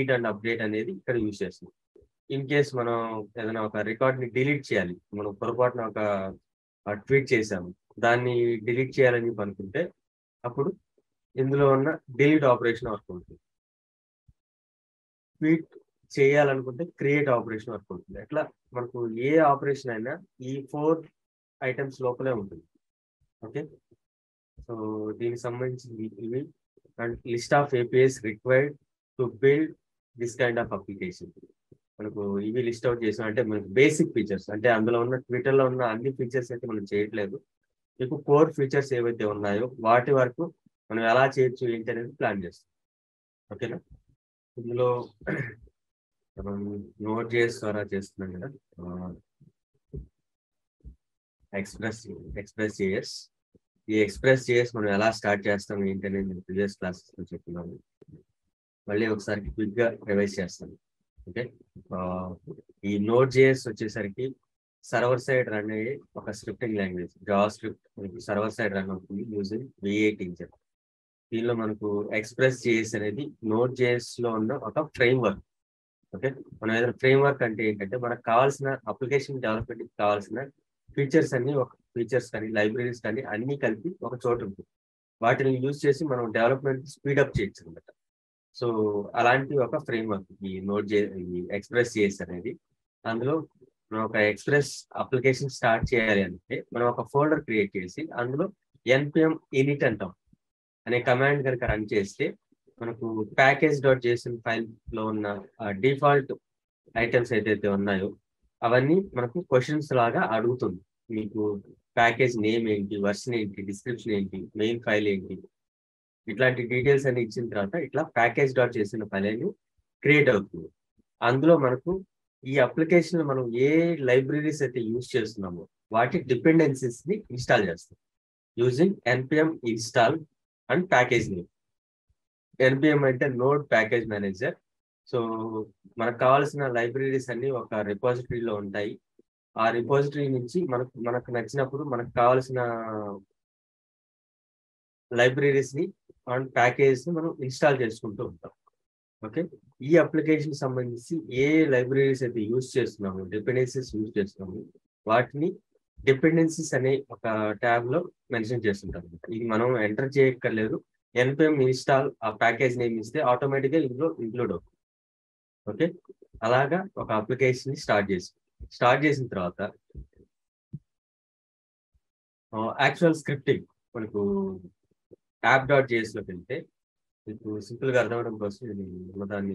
Delete and update అనేది ఇక్కడ use చేస్తున్నాం. ఇన్ కేస్ మనం ఏదైనా ఒక రికార్డ్ని డిలీట్ చేయాలి, మనం పొరపాటున ఒక ట్వీట్ చేసాము, దాన్ని డిలీట్ చేయాలని చెప్పి అనుకుంటే అప్పుడు ఇందులో ఉన్న డిలీట్ ఆపరేషన్ వర్క్ ఉంటుంది. ట్వీట్ చేయాలనుకుంటే క్రియేట్ ఆపరేషన్ వర్క్ ఉంటుంది. అట్లా మనకు ఏ ఆపరేషన్ అయినా ఈ 4 ఐటమ్స్ లోపలే ఉంటుంది. ఓకే, సో దీనికి సంబంధించి ఇవి and list of APIs required to build this kind of application. మనకు ఇవి లిస్ట్ అవుట్ చేసాం అంటే మనకు బేసిక్ ఫీచర్స్, అంటే అందులో ఉన్న ట్విట్టర్లో ఉన్న అన్ని ఫీచర్స్ అయితే మనం చేయట్లేదు. మీకు కోర్ ఫీచర్స్ ఏవైతే ఉన్నాయో వాటి వరకు మనం ఎలా చేయొచ్చు ఏంటి అనేది ప్లాన్ చేస్తాం. ఓకేనా, ఇందులో మనం Node.js ద్వారా చేస్తున్నాం కదా, Express.js. ఈ Express.js మనం ఎలా స్టార్ట్ చేస్తాం ఏంటి అనేది నేను ప్రీవియస్ క్లాసెస్లో చెప్తున్నాను. మళ్ళీ ఒకసారి క్విక్గా రివైజ్ చేస్తాను. ఓకే, ఈ Node.js వచ్చేసరికి సర్వర్ సైడ్ రన్ అయ్యే ఒక scripting language. Java script server side run అవుతుంది యూజింగ్ V8 ఇంజిన్. దీనిలో మనకు Express.js అనేది Node.js లో ఉన్న ఒక ఫ్రేమ్ వర్క్. ఓకే, మనం ఏదైనా ఫ్రేమ్ వర్క్ అంటే ఏంటంటే మనకు కావాల్సిన అప్లికేషన్ డెవలప్మెంట్కి కావాల్సిన ఫీచర్స్ అన్ని, ఒక ఫీచర్స్ కానీ లైబ్రరీస్ కానీ అన్ని కలిపి ఒక చోట ఉంటుంది. వాటిని యూజ్ చేసి మనం డెవలప్మెంట్ స్పీడప్ చేయొచ్చు అనమాట. సో అలాంటి ఒక ఫ్రేమ్ వర్క్ ఈ Express.js అనేది. అందులో మనం ఒక ఎక్స్ప్రెస్ అప్లికేషన్ స్టార్ట్ చేయాలి అంటే మనం ఒక ఫోల్డర్ క్రియేట్ చేసి అందులో npm init అంటాం అనే కమాండ్ కనుక రన్ చేస్తే మనకు package.json ఫైల్ లో ఉన్న డిఫాల్ట్ ఐటమ్స్ ఏదైతే ఉన్నాయో అవన్నీ మనకు క్వశ్చన్స్ లాగా అడుగుతుంది. మీకు ప్యాకేజ్ నేమ్ ఏంటి, వర్షన్ ఏంటి, డిస్క్రిప్షన్ ఏంటి, మెయిన్ ఫైల్ ఏంటి, ఇట్లాంటి డీటెయిల్స్ అన్ని ఇచ్చిన తర్వాత ఇట్లా package.json ఫైల్ అనేది క్రియేట్ అవుతుంది. అందులో మనకు ఈ అప్లికేషన్ మనం ఏ లైబ్రరీస్ అయితే యూజ్ చేస్తున్నామో వాటి డిపెండెన్సీస్ ని ఇన్స్టాల్ చేస్తాం using npm install and package name. npm అంటే నోడ్ ప్యాకేజ్ మేనేజర్. సో మనకు కావాల్సిన లైబ్రరీస్ అన్ని ఒక రిపాజిటరీలో ఉంటాయి. ఆ రిపాజిటరీ నుంచి మనకు నచ్చినప్పుడు మనకు కావాల్సిన లైబ్రరీస్ ని అండ్ ప్యాకేజ్ ని మనం ఇన్స్టాల్ చేసుకుంటూ ఉంటాం. ఓకే, ఈ అప్లికేషన్ సంబంధించి ఏ లైబ్రరీస్ అయితే యూజ్ చేస్తున్నాము, డిపెండెన్సీస్ యూజ్ చేస్తున్నాము, వాటిని డిపెండెన్సీస్ అనే ఒక ట్యాబ్ లో మెన్షన్ చేస్తుంటాం. ఇది మనం ఎంటర్ చేయక్కర్లేదు. npm ఇన్స్టాల్ ఆ ప్యాకేజ్ నేమ్ ఇస్తే ఆటోమేటిక్గా ఇందులో ఇంక్లూడ్ అవుతుంది. ఓకే, అలాగా ఒక అప్లికేషన్ స్టార్ట్ చేసిన తర్వాత యాక్చువల్ స్క్రిప్టింగ్ మనకు app.js లోకి వెళ్తే మీకు సింపుల్ గా అర్థమవడం కోసం నేను దాన్ని